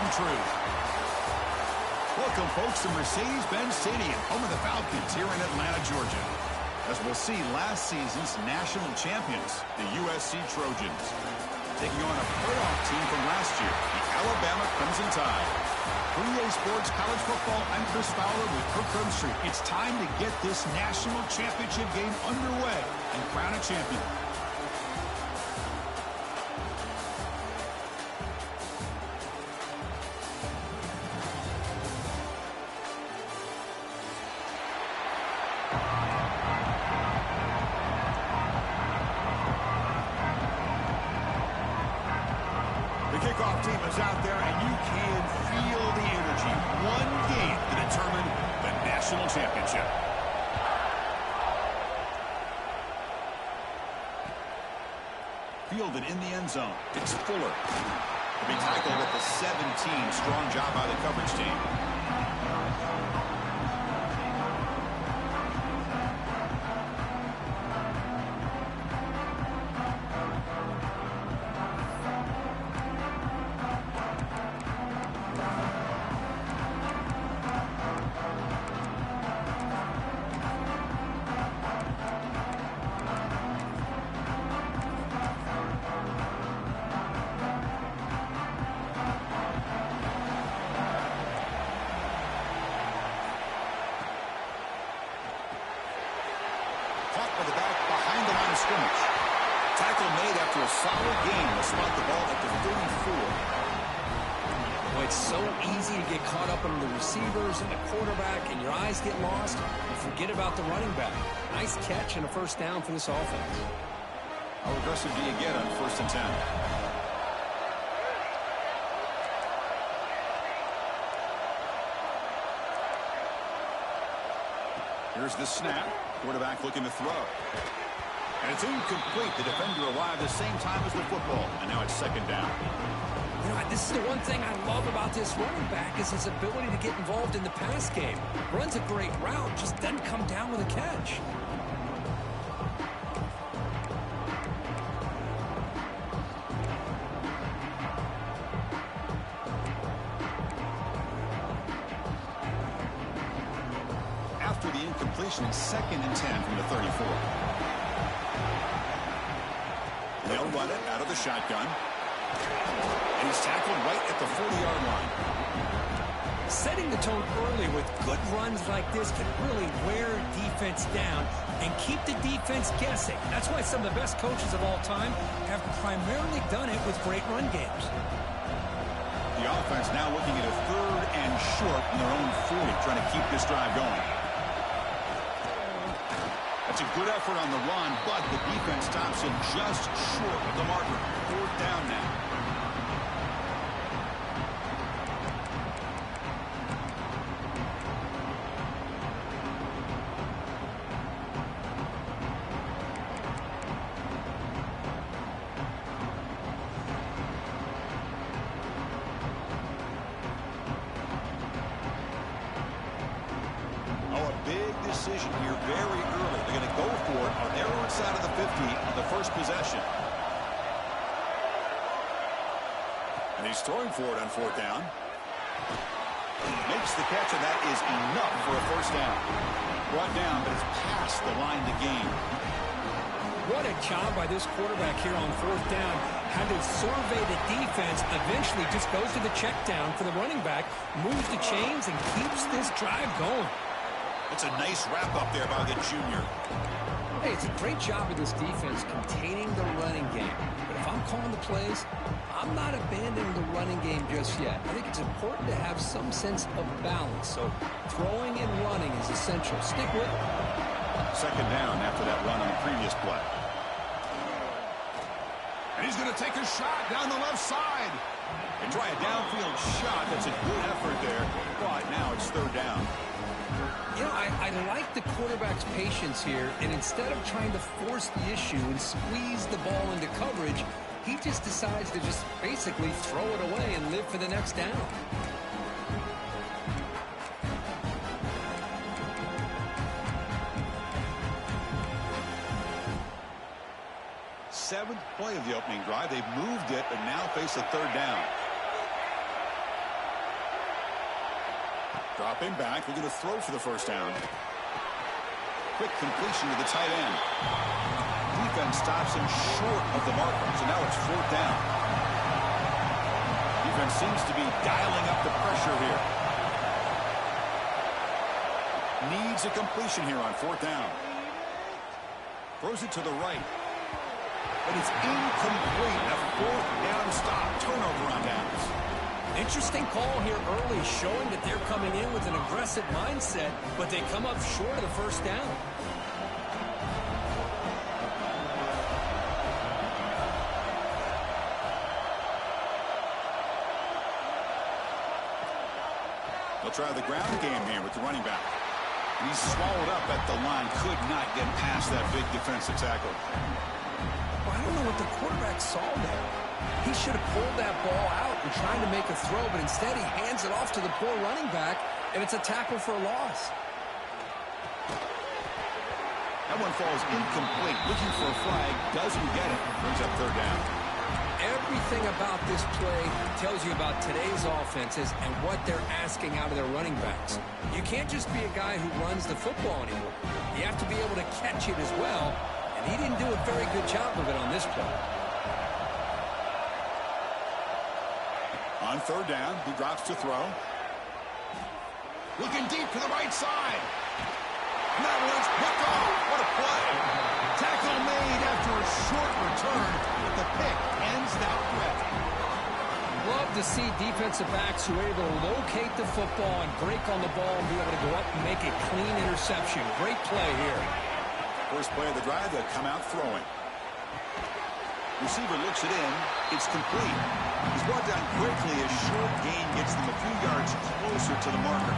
come true. Welcome, folks, to Mercedes-Benz Stadium, home of the Falcons here in Atlanta, Georgia. As we'll see, last season's national champions, the USC Trojans, taking on a playoff team from last year, the Alabama Crimson Tide. For EA Sports College Football, I'm Chris Fowler with Kirk Crumstreet. It's time to get this national championship game underway and crown a champion. The kickoff team is out there, and you can feel the energy. One game to determine the national championship. Fielded in the end zone. It's Fuller. To be tackled at the 17. Strong job by the coverage team. With the back behind the line of scrimmage. Tackle made after a solid gain to spot the ball at the 34. Well, it's so easy to get caught up on the receivers and the quarterback, and your eyes get lost. You forget about the running back. Nice catch and a first down for this offense. How aggressive do you get on 1st and 10? Here's the snap. Quarterback looking to throw. And it's incomplete. The defender arrived at the same time as the football. And now it's 2nd down. You know, this is the one thing I love about this running back is his ability to get involved in the pass game. Runs a great route, just doesn't come down with a catch. After the incompletion, 2nd and 10 from the 34. They'll run it out of the shotgun. And he's tackled right at the 40-yard line. Setting the tone early with good runs like this can really wear defense down and keep the defense guessing. That's why some of the best coaches of all time have primarily done it with great run games. The offense now looking at a 3rd and short from their own 40, trying to keep this drive going. That's a good effort on the run, but the defense stops him just short of the marker. 4th down now. Decision here very early. They're going to go for it on their own side of the 50 on the first possession. And he's throwing for it on 4th down. Makes the catch, and that is enough for a first down. Brought down, but it's past the line to gain. What a job by this quarterback here on 4th down. Had to survey the defense, eventually just goes to the check down for the running back, moves the chains, and keeps this drive going. It's a nice wrap-up there by the junior. Hey, it's a great job of this defense containing the running game. But if I'm calling the plays, I'm not abandoning the running game just yet. I think it's important to have some sense of balance. So throwing and running is essential. Stick with it. 2nd down after that run on the previous play. And he's going to take a shot down the left side. And try a downfield shot. That's a good effort there. But now it's 3rd down. You know, I like the quarterback's patience here, and instead of trying to force the issue and squeeze the ball into coverage, he just decides to just basically throw it away and live for the next down. 7th play of the opening drive. They've moved it, but now face a 3rd down. Dropping back, looking to throw for the first down. Quick completion to the tight end. Defense stops him short of the marker, so now it's fourth down. Defense seems to be dialing up the pressure here. Needs a completion here on fourth down. Throws it to the right. But it's incomplete. A fourth down stop. Turnover on downs. Interesting call here early, showing that they're coming in with an aggressive mindset, but they come up short of the first down. They'll try the ground game here with the running back. He's swallowed up at the line. Could not get past that big defensive tackle. Well, I don't know what the quarterback saw there. He should have pulled that ball out and trying to make a throw, but instead he hands it off to the poor running back, and it's a tackle for a loss. That one falls incomplete. Looking for a flag. Doesn't get it. Brings up third down. Everything about this play tells you about today's offenses and what they're asking out of their running backs. You can't just be a guy who runs the football anymore. You have to be able to catch it as well, and he didn't do a very good job of it on this play. On third down, he drops to throw. Looking deep to the right side. And that one's picked off. What a play. Tackle made after a short return, but the pick ends that threat. Love to see defensive backs who are able to locate the football and break on the ball and be able to go up and make a clean interception. Great play here. First play of the drive, they'll come out throwing. Receiver looks it in. It's complete. He's brought down quickly. A short gain gets them a few yards closer to the marker.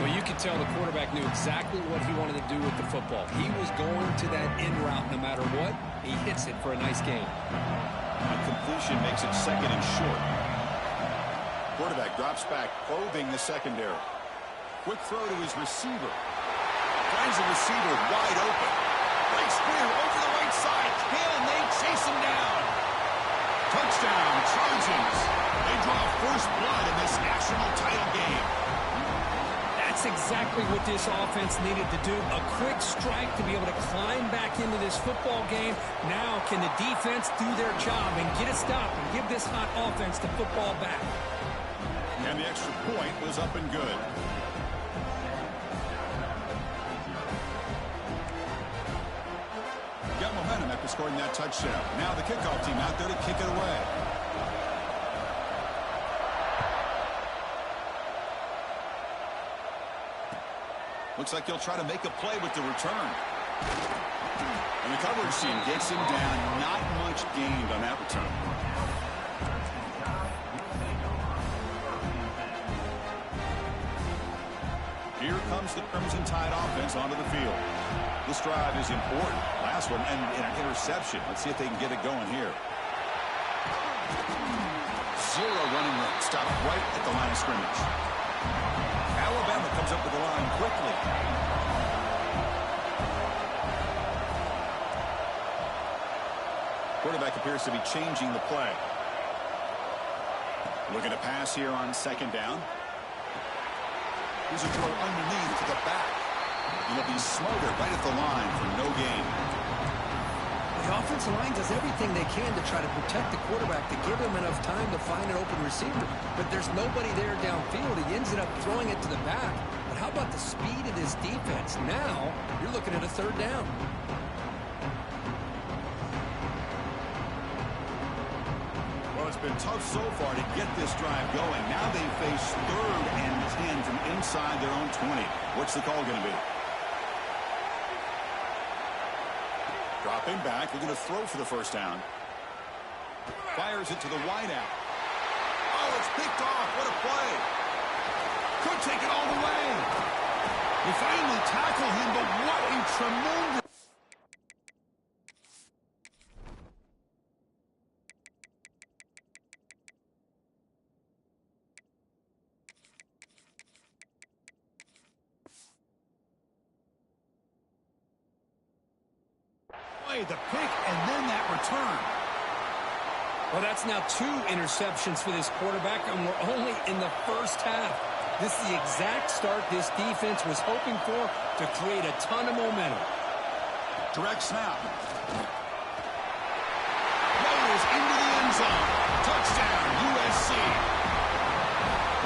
Well, you could tell the quarterback knew exactly what he wanted to do with the football. He was going to that in route no matter what. He hits it for a nice gain. A completion makes it second and short. Quarterback drops back, probing the secondary. Quick throw to his receiver. Finds the receiver wide open. Breaks clear over the right side. Can they chase him down? Touchdown, Trojans. They draw first blood in this national title game. That's exactly what this offense needed to do. A quick strike to be able to climb back into this football game. Now can the defense do their job and get a stop and give this hot offense the football back? And the extra point was up and good. Got momentum after scoring that touchdown. Now the kickoff team out there to kick it away. Looks like he'll try to make a play with the return. And the coverage team gets him down. Not much gained on that return. Here comes the Crimson Tide offense onto the field. This drive is important. Last one and an interception. Let's see if they can get it going here. Zero running room. Stopped right at the line of scrimmage. Alabama comes up with the line quickly. Quarterback appears to be changing the play. Looking to pass here on second down. Here's a throw underneath to the back. It'll be smothered right at the line for no gain. The offensive line does everything they can to try to protect the quarterback to give him enough time to find an open receiver. But there's nobody there downfield. He ends up throwing it to the back. But how about the speed of this defense? Now you're looking at a third down. Well, it's been tough so far to get this drive going. Now they face 3rd and 10 from inside their own 20. What's the call going to be? Dropping back, looking to throw for the first down. Fires it to the wideout. Oh, it's picked off. What a play. Could take it all the way. They finally tackle him, but what a tremendous... the pick and then that return. Well, that's now 2 interceptions for this quarterback, and we're only in the first half. This is the exact start this defense was hoping for to create a ton of momentum. Direct snap. Rolls into the end zone. Touchdown, USC.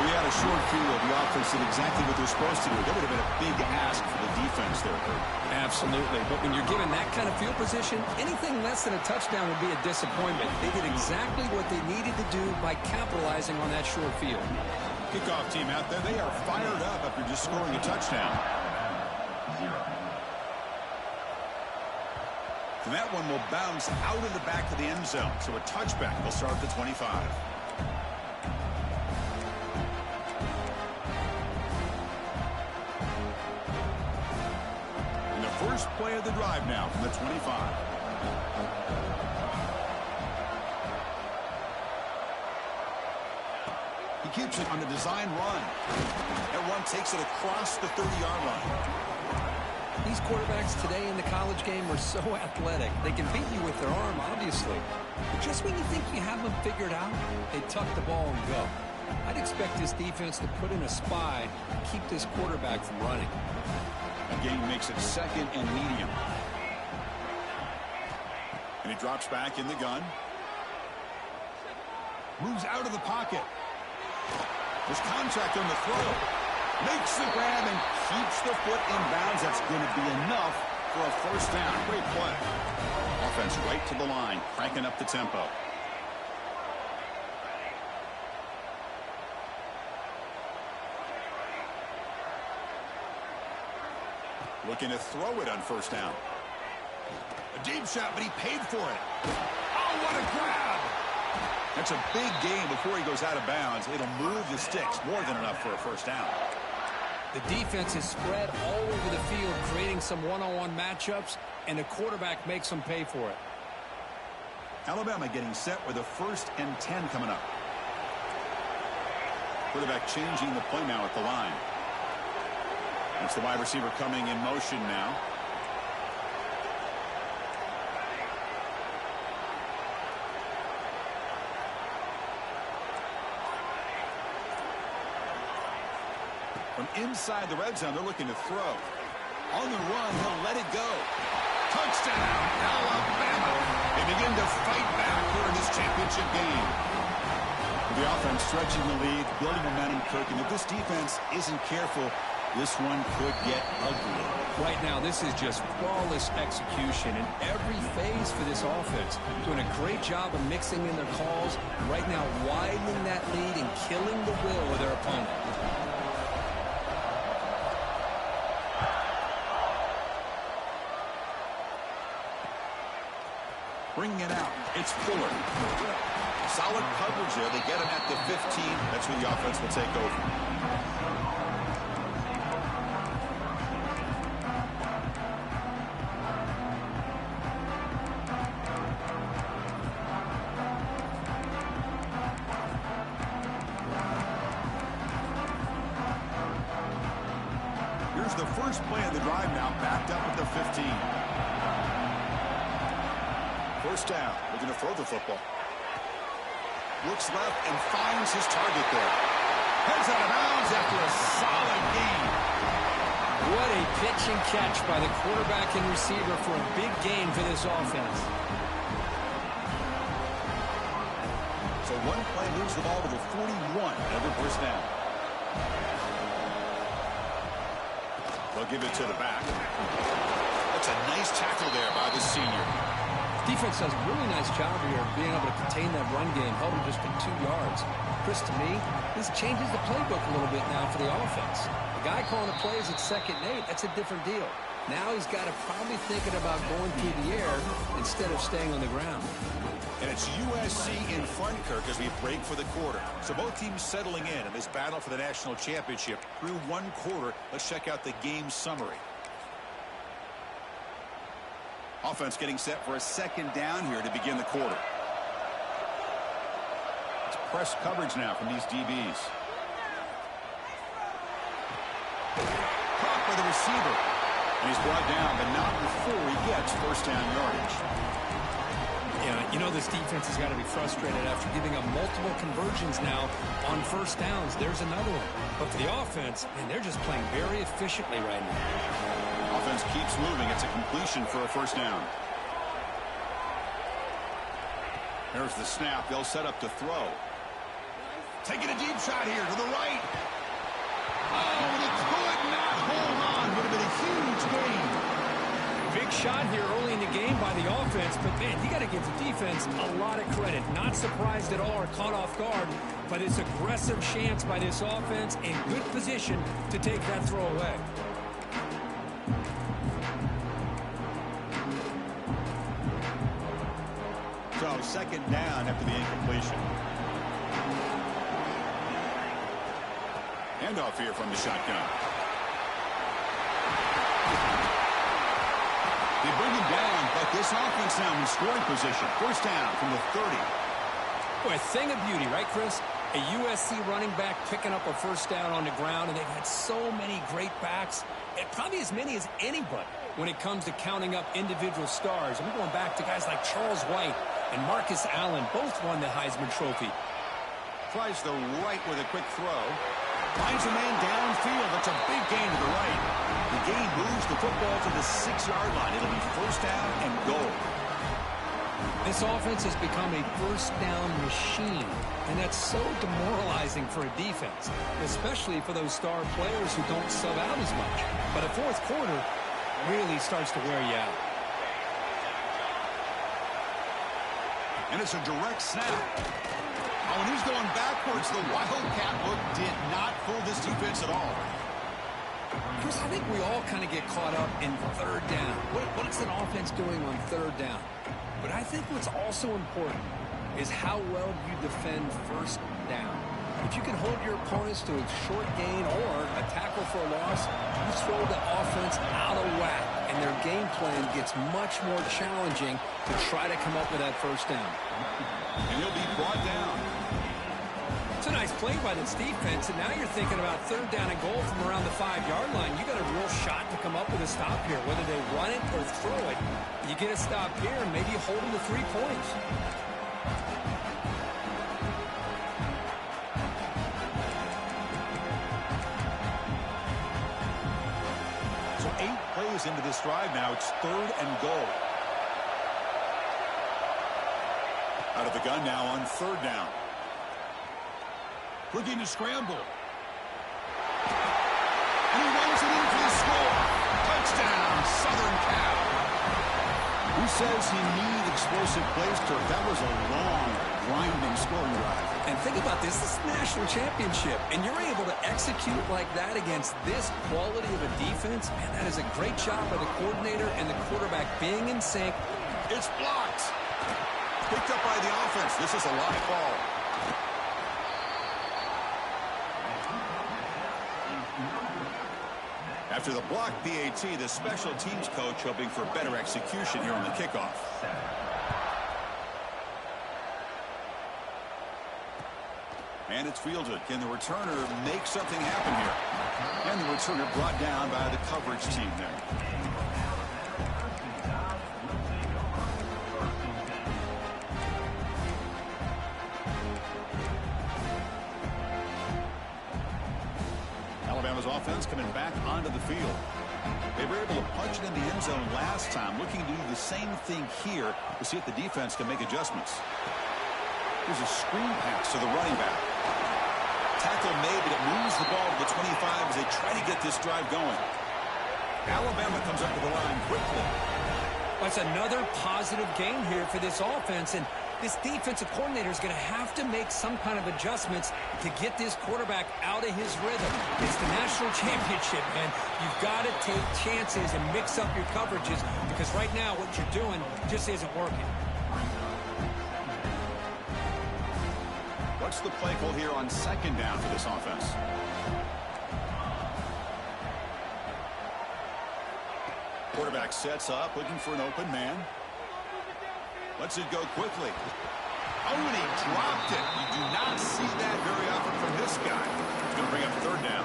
We had a short field. The offense did exactly what they're supposed to do. That would have been a big ask for the defense there, Kurt. Absolutely. But when you're given that kind of field position, anything less than a touchdown would be a disappointment. They did exactly what they needed to do by capitalizing on that short field. Kickoff team out there, they are fired up after just scoring a touchdown. And that one will bounce out of the back of the end zone. So a touchback will start at the 25. And the first play of the drive now from the 25. He keeps it on the design run. That run takes it across the 30-yard line. These quarterbacks today in the college game are so athletic. They can beat you with their arm, obviously. But just when you think you have them figured out, they tuck the ball and go. I'd expect this defense to put in a spy and keep this quarterback from running. Again, makes it second and medium. And he drops back in the gun. Moves out of the pocket. There's contact on the throw. Makes the grab and keeps the foot in bounds. That's going to be enough for a first down. Great play. Offense right to the line, cranking up the tempo. Looking to throw it on first down. A deep shot, but he paid for it. Oh, what a grab! That's a big gain before he goes out of bounds. It'll move the sticks, more than enough for a first down. The defense is spread all over the field, creating some one-on-one matchups, and the quarterback makes them pay for it. Alabama getting set with a 1st and 10 coming up. Quarterback changing the play now at the line. It's the wide receiver coming in motion now. From inside the red zone, they're looking to throw. On the run, he'll let it go. Touchdown, Alabama. They begin to fight back here in this championship game. The offense stretching the lead, building momentum, Kirk. And if this defense isn't careful, this one could get ugly. Right now, this is just flawless execution in every phase for this offense. Doing a great job of mixing in their calls. Right now, widening that lead and killing the will of their opponent. Bringing it out. It's Fuller. Solid coverage there. They get him at the 15. That's where the offense will take over. Here's the first play of the drive now, backed up at the 15. First down, looking to throw the football. Looks left and finds his target there. Heads out of bounds after a solid gain. What a pitch and catch by the quarterback and receiver for a big gain for this offense. So one play moves the ball to the 41. Another first down. They'll give it to the back. That's a nice tackle there by the senior. Defense does a really nice job here of being able to contain that run game, held him just to 2 yards. Chris, to me, this changes the playbook a little bit now for the offense. The guy calling the plays at 2nd and 8, that's a different deal. Now he's got to probably thinking about going through the air instead of staying on the ground. And it's USC in front, Kirk, as we break for the quarter. So both teams settling in this battle for the national championship through one quarter. Let's check out the game summary. Offense getting set for a 2nd down here to begin the quarter. It's press coverage now from these DBs. Caught by the receiver. And he's brought down, but not before he gets first down yardage. Yeah, you know this defense has got to be frustrated after giving up multiple conversions now on first downs. There's another one. But for the offense, man, they're just playing very efficiently right now. Offense keeps moving. It's a completion for a first down. There's the snap. They'll set up to throw. Taking a deep shot here to the right. Oh, and he could not hold on. Would have been a huge gain. Big shot here early in the game by the offense, but man, you got to give the defense a lot of credit. Not surprised at all or caught off guard, but it's aggressive chance by this offense in good position to take that throw away. So second down after the incompletion. Handoff here from the shotgun. They bring him down, but this offense now in scoring position. First down from the 30. Boy, a thing of beauty, right, Chris? A USC running back picking up a first down on the ground, and they've had so many great backs, and probably as many as anybody when it comes to counting up individual stars. I'm going back to guys like Charles White and Marcus Allen, both won the Heisman Trophy. Tries the right with a quick throw. Finds a man downfield. That's a big gain to the right. The gain moves the football to the 6-yard line. It'll be first down and goal. This offense has become a first down machine, and that's so demoralizing for a defense, especially for those star players who don't sub out as much. But a fourth quarter really starts to wear you out. And it's a direct snap. Oh, and he's going backwards. The Wildcat look did not fool this defense at all. Chris, I think we all kind of get caught up in third down. What is an offense doing on third down? But I think what's also important is how well you defend first down. If you can hold your opponents to a short gain or a tackle for a loss, you throw the offense out of whack, and their game plan gets much more challenging to try to come up with that first down. And he'll be brought down. It's a nice play by this defense, and now you're thinking about third down and goal from around the 5-yard line. You got a real shot to come up with a stop here, whether they run it or throw it. You get a stop here, and maybe you hold them to 3 points. So 8 plays into this drive now. It's third and goal. Out of the gun now on third down. Looking to scramble. And he runs it in for the score. Touchdown, Southern Cal. Who says he needs explosive plays, Kirk? That was a long, grinding scoring drive. And think about this. This is the national championship, and you're able to execute like that against this quality of a defense. Man, that is a great job by the coordinator and the quarterback being in sync. It's blocked. Picked up by the offense. This is a live ball. After the block PAT, the special teams coach hoping for better execution here on the kickoff. And it's fielded. Can the returner make something happen here? And the returner brought down by the coverage team there. Alabama's offense coming back onto the field. They were able to punch it in the end zone last time, looking to do the same thing here to see if the defense can make adjustments. Here's a screen pass to the running back. Tackle made, but it moves the ball to the 25 as they try to get this drive going. Alabama comes up to the line quickly. That's another positive game here for this offense, and this defensive coordinator is going to have to make some kind of adjustments to get this quarterback out of his rhythm. It's the national championship, man. You've got to take chances and mix up your coverages because right now what you're doing just isn't working. What's the play call here on second down for this offense? Quarterback sets up, looking for an open man. Lets it go quickly. Oh, and he dropped it. You do not see that very often from this guy. He's going to bring up third down.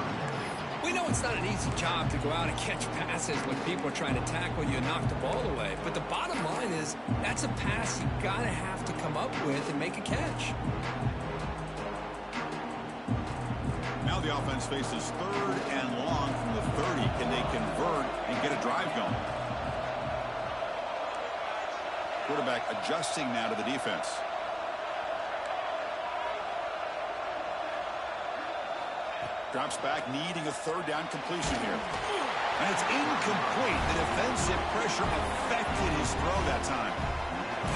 We know It's not an easy job to go out and catch passes when people are trying to tackle you and knock the ball away. But the bottom line is that's a pass you got to have to come up with and make a catch. Now the offense faces 3rd and long from the 30. Can they convert and get a drive going? Quarterback adjusting now to the defense. Drops back, needing a 3rd down completion here. And it's incomplete. The defensive pressure affected his throw that time.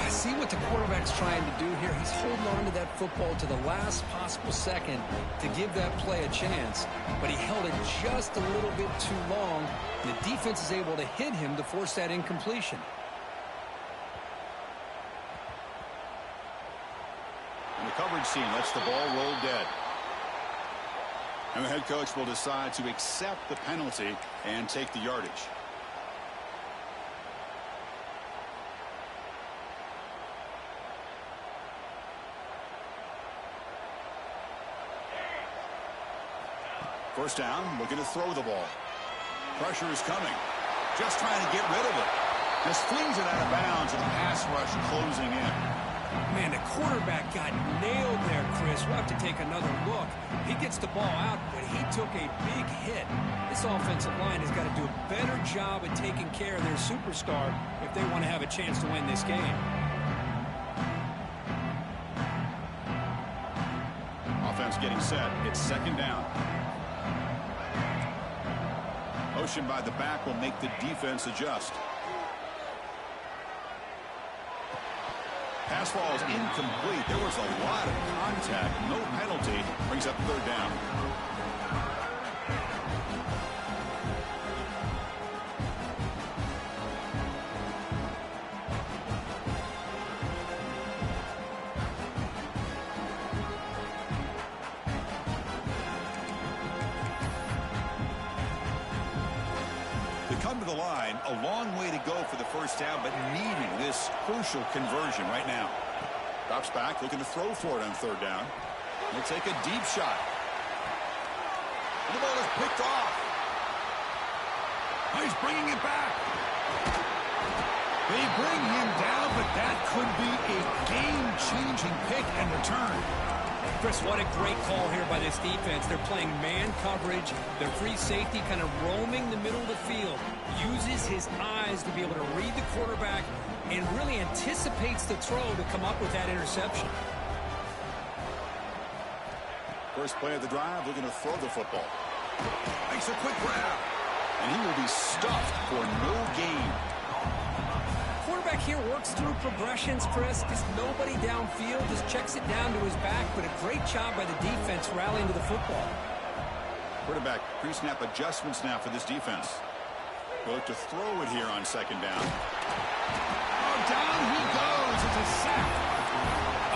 I see what the quarterback's trying to do here. He's holding on to that football to the last possible second to give that play a chance. But he held it just a little bit too long. And the defense is able to hit him to force that incompletion. And the coverage team lets the ball roll dead. And the head coach will decide to accept the penalty and take the yardage. First down, looking to throw the ball. Pressure is coming. Just trying to get rid of it. Just flings it out of bounds, and the pass rush closing in. Man, the quarterback got nailed there, Chris. We'll have to take another look. He gets the ball out, but he took a big hit. This offensive line has got to do a better job at taking care of their superstar if they want to have a chance to win this game. Offense getting set. It's 2nd down. Motion by the back will make the defense adjust. Pass ball is incomplete. There was a lot of contact. No penalty. Brings up 3rd down. Come to the line, a long way to go for the first down, but needing this crucial conversion right now. Drops back, looking to throw for it on 3rd down. He'll take a deep shot. And the ball is picked off. Oh, he's bringing it back. They bring him down, but that could be a game-changing pick and return. Chris, what a great call here by this defense. They're playing man coverage. Their free safety kind of roaming the middle of the field. Uses his eyes to be able to read the quarterback and really anticipates the throw to come up with that interception. First play of the drive, looking to throw the football. Makes a quick grab. And he will be stuffed for no gain. Quarterback here works through progressions, Chris. Just nobody downfield, just checks it down to his back, but a great job by the defense rallying to the football. Quarterback pre-snap adjustments now for this defense. He'll look to throw it here on 2nd down. Oh, down he goes. It's a sack.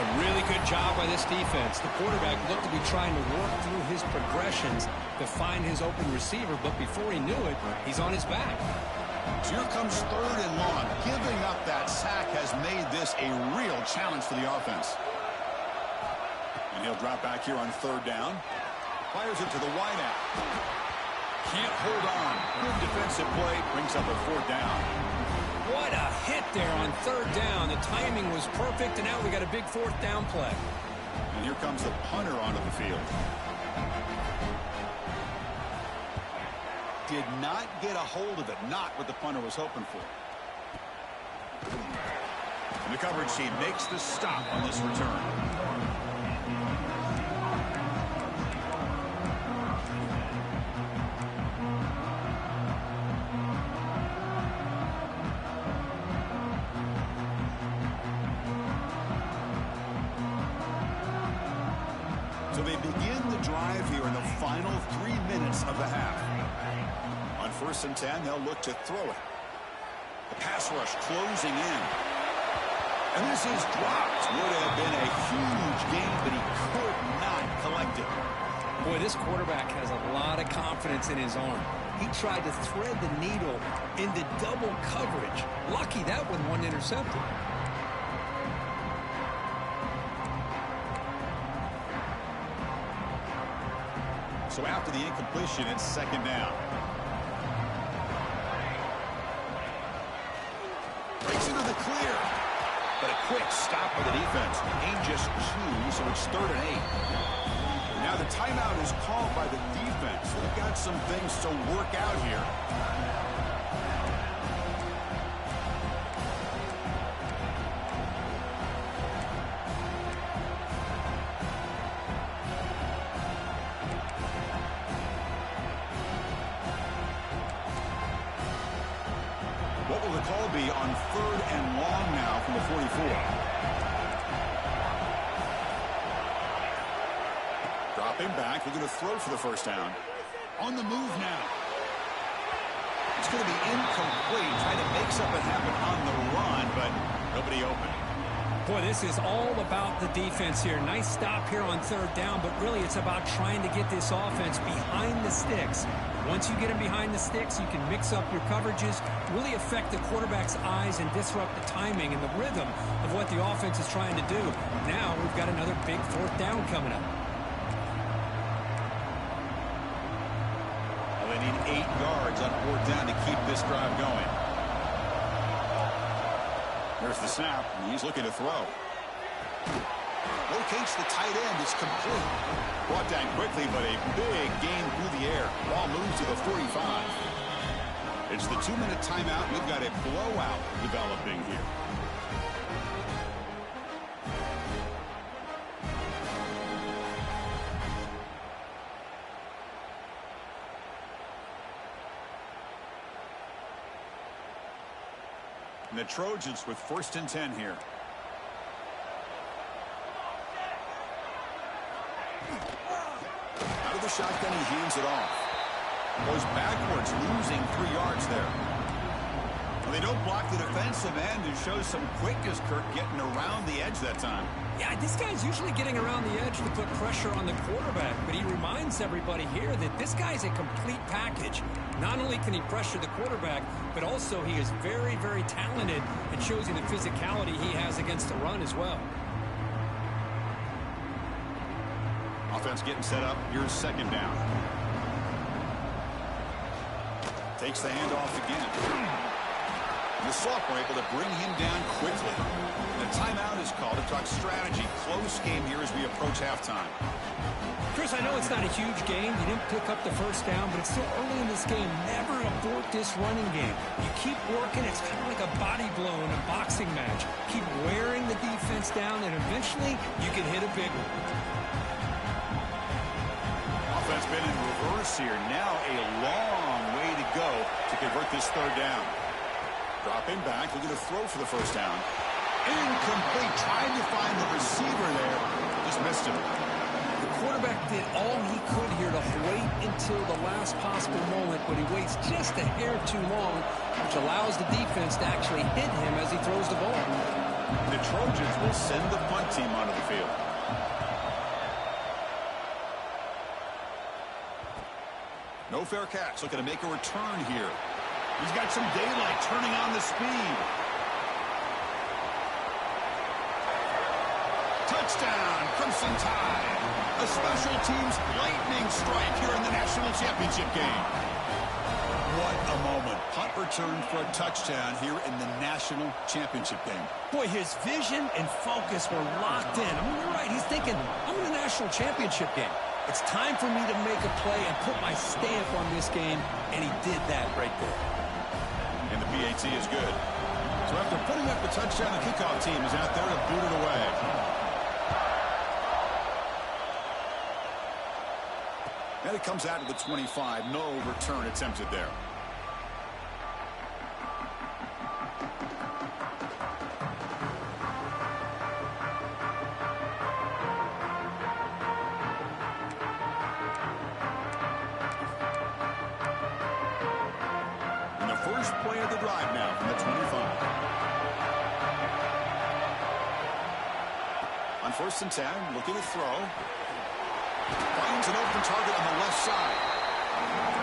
A really good job by this defense. The quarterback looked to be trying to work through his progressions to find his open receiver, but before he knew it, he's on his back. So here comes 3rd and long. Giving up that sack has made this a real challenge for the offense. And he'll drop back here on 3rd down. Fires it to the wideout. Can't hold on. Good defensive play. Brings up a 4th down. What a hit there on 3rd down. The timing was perfect, and now we got a big 4th down play. And here comes the punter onto the field. Did not get a hold of it. Not what the punter was hoping for. And the coverage team makes the stop on this return. So they begin the drive here in the final 3 minutes of the half. On 1st and 10, they'll look to throw it. The pass rush closing in. And this is dropped. Would have been a huge gain, but he could not collect it. Boy, this quarterback has a lot of confidence in his arm. He tried to thread the needle into double coverage. Lucky that one wasn't intercepted. So after the incompletion, it's second down. Breaks into the clear. But a quick stop by the defense. Gain just 2, so it's 3rd and 8. Now the timeout is called by the defense. They've got some things to work out here. What will the call be on 3rd and long now from the 44? Dropping back, looking to throw for the first down. On the move now. It's going to be incomplete, trying to make something happen on the run, but nobody open. Boy, this is all about the defense here. Nice stop here on 3rd down, but really it's about trying to get this offense behind the sticks. Once you get them behind the sticks, you can mix up your coverages, really affect the quarterback's eyes and disrupt the timing and the rhythm of what the offense is trying to do. Now we've got another big 4th down coming up. Well, they need 8 yards on 4th down to keep this drive going. There's the snap, and he's looking to throw. Locates the tight end. It's complete. Brought down quickly, but a big gain through the air. Ball moves to the 45. It's the 2-minute timeout. We've got a blowout developing here. And the Trojans with 1st and 10 here. Out of the shotgun, he hands it off. Goes backwards, losing 3 yards there. Well, they don't block the defensive end and shows some quickness, Kirk, getting around the edge that time. Yeah, this guy's usually getting around the edge to put pressure on the quarterback, but he reminds everybody here that this guy's a complete package. Not only can he pressure the quarterback, but also he is very, very talented and shows you the physicality he has against the run as well. Offense getting set up. Here's 2nd down. Takes the handoff again. And the sophomore able to bring him down quickly. And a timeout is called to talk strategy. Close game here as we approach halftime. Chris, I know it's not a huge game. You didn't pick up the 1st down, but it's still early in this game. Never abort this running game. You keep working. It's kind of like a body blow in a boxing match. Keep wearing the defense down, and eventually you can hit a big one. Offense been in reverse here. Now a long way to go to convert this 3rd down. Dropping back, looking to throw for the first down. Incomplete, trying to find the receiver there. Just missed him. The quarterback did all he could here to wait until the last possible moment, but he waits just a hair too long, which allows the defense to actually hit him as he throws the ball. The Trojans will send the punt team onto the field. No fair catch, looking to make a return here. He's got some daylight, turning on the speed. Touchdown, Crimson Tide. A special teams lightning strike here in the national championship game. What a moment. Punt return for a touchdown here in the national championship game. Boy, his vision and focus were locked in. I mean, you're right. He's thinking, I'm in the national championship game. It's time for me to make a play and put my stamp on this game, and he did that right there. And the PAT is good. So after putting up the touchdown, the kickoff team is out there to boot it away. And it comes out to the 25. No return attempted there. And the first play of the drive now from the 25. On 1st and 10, looking to throw. Finds an open target on the left side.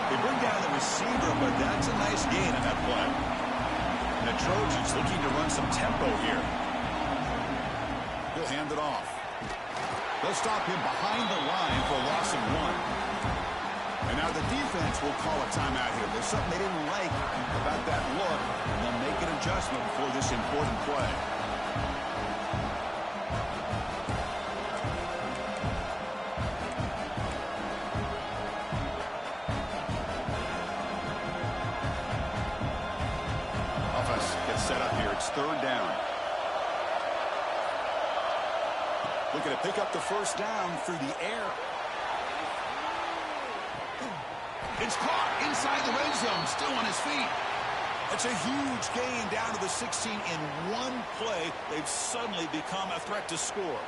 They bring down the receiver, but that's a nice gain on that play. And the Trojans looking to run some tempo here. He'll hand it off. They'll stop him behind the line for a loss of 1. will call a timeout here. There's something they didn't like about that look, and they'll make an adjustment before this important play. Offense gets set up here. It's third down. Looking to pick up the first down through the air. It's caught inside the red zone, still on his feet. It's a huge gain down to the 16 in one play. They've suddenly become a threat to score.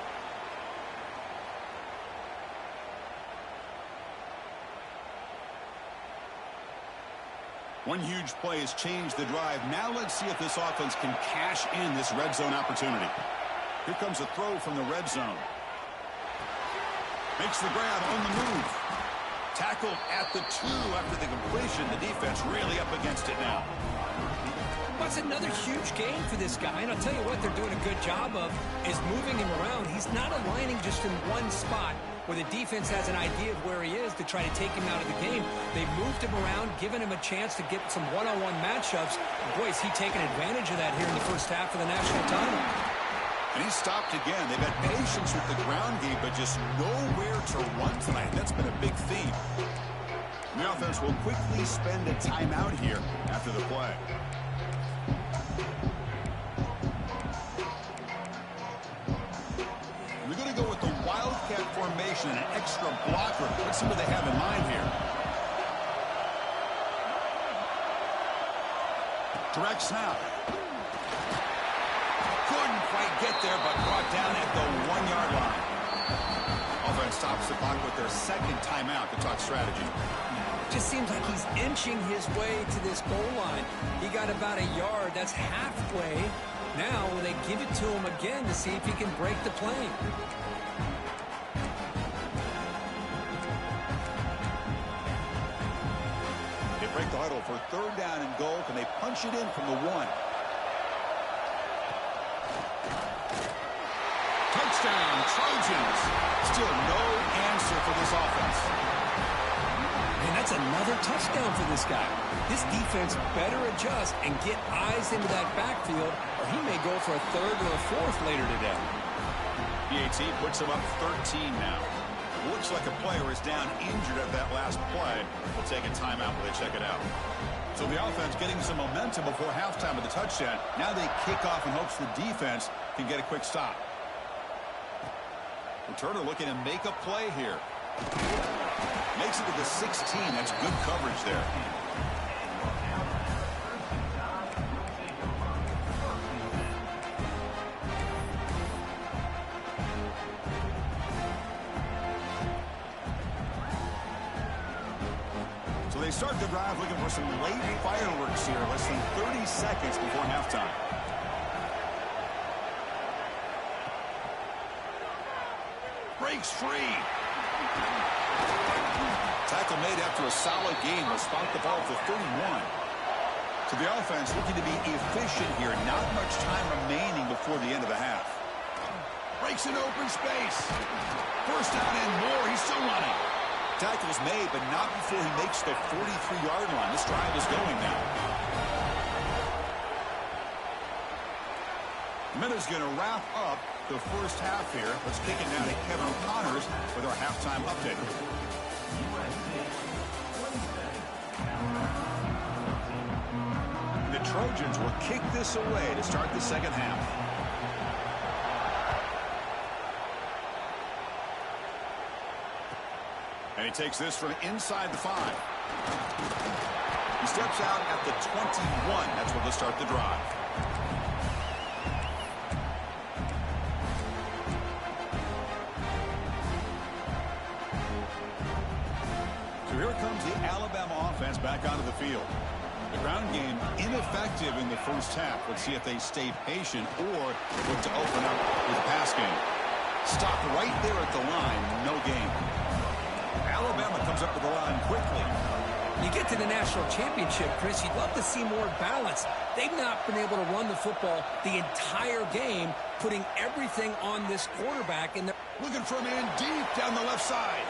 One huge play has changed the drive. Now let's see if this offense can cash in this red zone opportunity. Here comes a throw from the red zone. Makes the grab on the move. Tackled at the 2 after the completion. The defense really up against it now. That's another huge gain for this guy, and I'll tell you what they're doing a good job of is moving him around. He's not aligning just in one spot where the defense has an idea of where he is to try to take him out of the game. They moved him around, given him a chance to get some one-on-one matchups. Boy, is he taking advantage of that here in the first half of the national title. And he stopped again. They've had patience with the ground game, but just nowhere to run tonight. That's been a big theme. The offense will quickly spend a timeout here after the play. We're going to go with the Wildcat formation and an extra blocker. Let's see what they have in mind here. Direct snap. Couldn't quite get there, but brought down at the 1-yard line. Offense stops the clock with their second timeout to talk strategy. Just seems like he's inching his way to this goal line. He got about a yard. That's halfway. Now will they give it to him again to see if he can break the plane? They break the huddle for third down and goal. Can they punch it in from the 1? Touchdown, Trojans. Still no answer for this offense. And that's another touchdown for this guy. This defense better adjust and get eyes into that backfield, or he may go for a third or a fourth later today. PAT puts him up 13 now. Looks like a player is down injured at that last play. We'll take a timeout while they check it out. So the offense getting some momentum before halftime with the touchdown. Now they kick off in hopes the defense can get a quick stop. Returner looking to make a play here. Makes it to the 16. That's good coverage there. So they start the drive looking for some late fireworks here. Less than 30 seconds before halftime. Breaks free. Tackle made after a solid game. Will spot the ball for 31. So the offense looking to be efficient here. Not much time remaining before the end of the half. Breaks an open space. First down and more. He's still running. Tackle's made, but not before he makes the 43-yard line. This drive is going now. Minutes going to wrap up the first half here. Let's kick it down to Kevin O'Connor's with our halftime update. The Trojans will kick this away to start the second half. And he takes this from inside the 5. He steps out at the 21. That's where they'll start the drive. So here comes the Alabama offense back onto the field. The ground game ineffective in the first half. Let's see if they stay patient or look to open up with a pass game. Stopped right there at the line. No gain. Alabama comes up to the line quickly. You get to the national championship, Chris, you'd love to see more balance. They've not been able to run the football the entire game, putting everything on this quarterback. Looking for a man deep down the left side.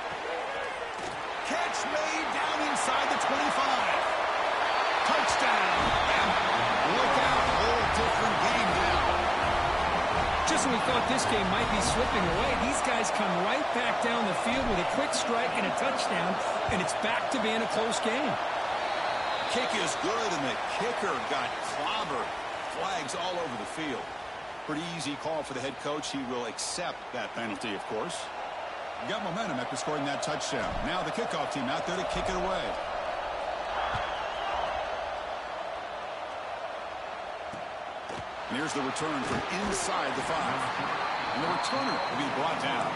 Catch made down inside. inside the 25. Touchdown, Bama. Look out, whole different game now. Just when we thought this game might be slipping away, these guys come right back down the field with a quick strike and a touchdown, and it's back to being a close game. Kick is good, and the kicker got clobbered. Flags all over the field. Pretty easy call for the head coach. He will accept that penalty, of course. Got momentum after scoring that touchdown. Now the kickoff team out there to kick it away. And here's the return from inside the 5. And the returner will be brought down.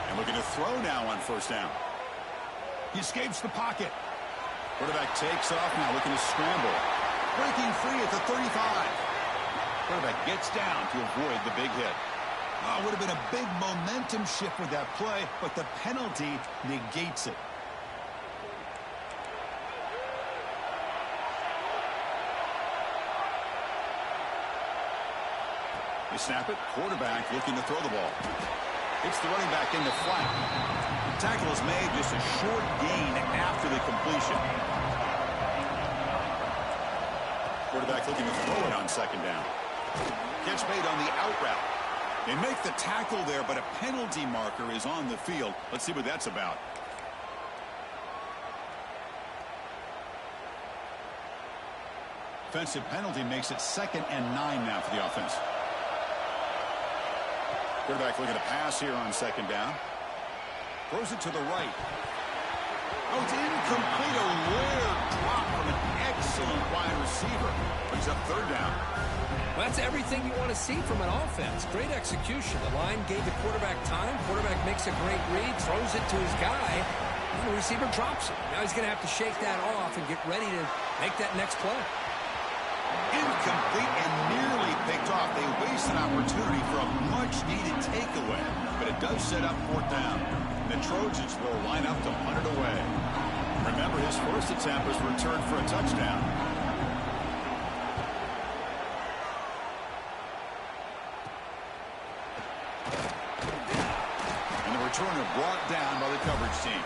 And looking to throw now on first down. He escapes the pocket. Quarterback takes off now, looking to scramble. Breaking free at the 35. Quarterback gets down to avoid the big hit. Oh, would have been a big momentum shift with that play, but the penalty negates it. They snap it. Quarterback looking to throw the ball. It's the running back in the flat. The tackle is made, just a short gain after the completion. Quarterback looking to throw it on second down. Catch made on the out route. They make the tackle there, but a penalty marker is on the field. Let's see what that's about. Offensive penalty makes it 2nd and 9 now for the offense. Quarterback looking to pass here on second down. Throws it to the right. Oh, it's incomplete. A rare drop from an excellent wide receiver. Brings up third down. Well, that's everything you want to see from an offense. Great execution. The line gave the quarterback time. Quarterback makes a great read, throws it to his guy, and the receiver drops it. Now he's going to have to shake that off and get ready to make that next play. Incomplete and nearly picked off. They waste an opportunity for a much-needed takeaway, but it does set up fourth down. The Trojans will line up to punt it away. Remember, his first attempt was returned for a touchdown. And the returner brought down by the coverage team.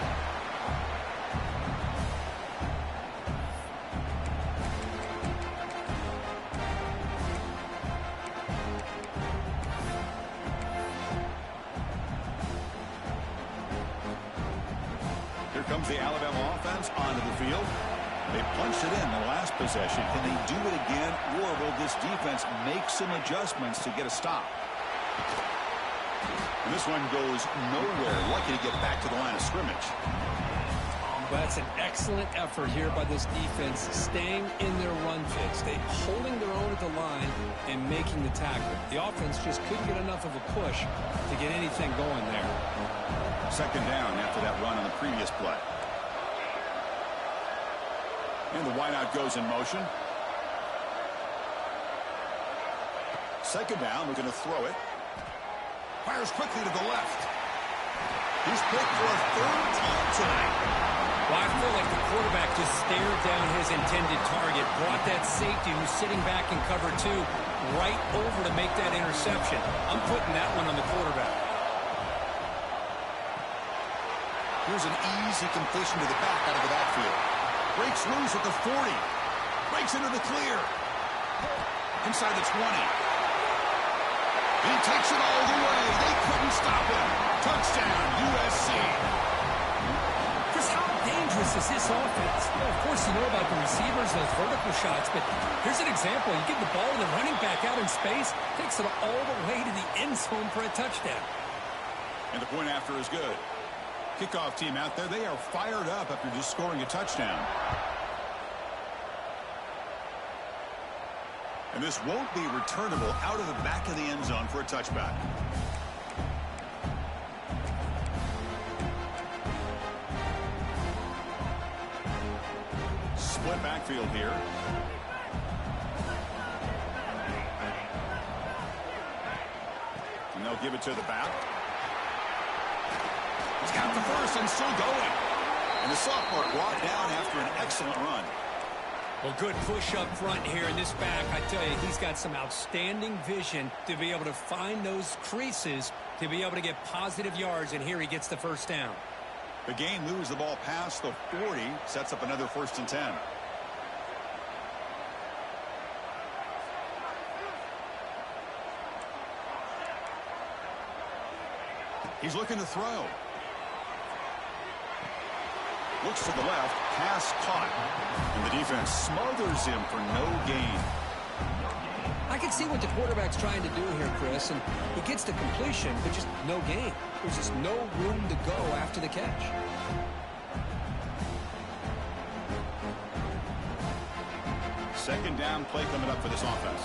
Comes the Alabama offense onto the field. They punched it in the last possession. Can they do it again, or will this defense make some adjustments to get a stop? And this one goes nowhere. Lucky to get back to the line of scrimmage. Well, that's an excellent effort here by this defense, staying in their run fits. They holding their own at the line and making the tackle. The offense just couldn't get enough of a push to get anything going there. Second down after that run on the previous play. And the wideout goes in motion. Second down, looking to throw it. Fires quickly to the left. He's picked for a third time tonight. Well, I feel like the quarterback just stared down his intended target, brought that safety who's sitting back in cover 2 right over to make that interception. I'm putting that one on the quarterback. Here's an easy completion to the back out of the backfield. Breaks loose at the 40. Breaks into the clear. Inside the 20. He takes it all the way. They couldn't stop him. Touchdown, USC. Chris, how dangerous is this offense? Well, of course, you know about the receivers, those vertical shots, but here's an example. You give the ball to the running back out in space, takes it all the way to the end zone for a touchdown. And the point after is good. Kickoff team out there, they are fired up after just scoring a touchdown. And this won't be returnable out of the back of the end zone for a touchback. Split backfield here. And they'll give it to the back. He's got the first and still going. And The sophomore brought down after an excellent run. Well, good push up front here in this back. I tell you, he's got some outstanding vision to be able to find those creases, to be able to get positive yards, and here he gets the first down. The game moves the ball past the 40, sets up another 1st and 10. He's looking to throw. Looks to the left, pass caught, and the defense smothers him for no gain. I can see what the quarterback's trying to do here, Chris, and he gets the completion, but just no gain. There's just no room to go after the catch. Second down play coming up for this offense.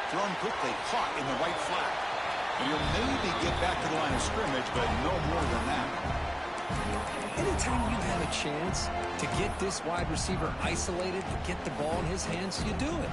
Thrown quickly, caught in the right flat. And he'll maybe get back to the line of scrimmage, but no more than that. Anytime you have a chance to get this wide receiver isolated, to get the ball in his hands, you do it.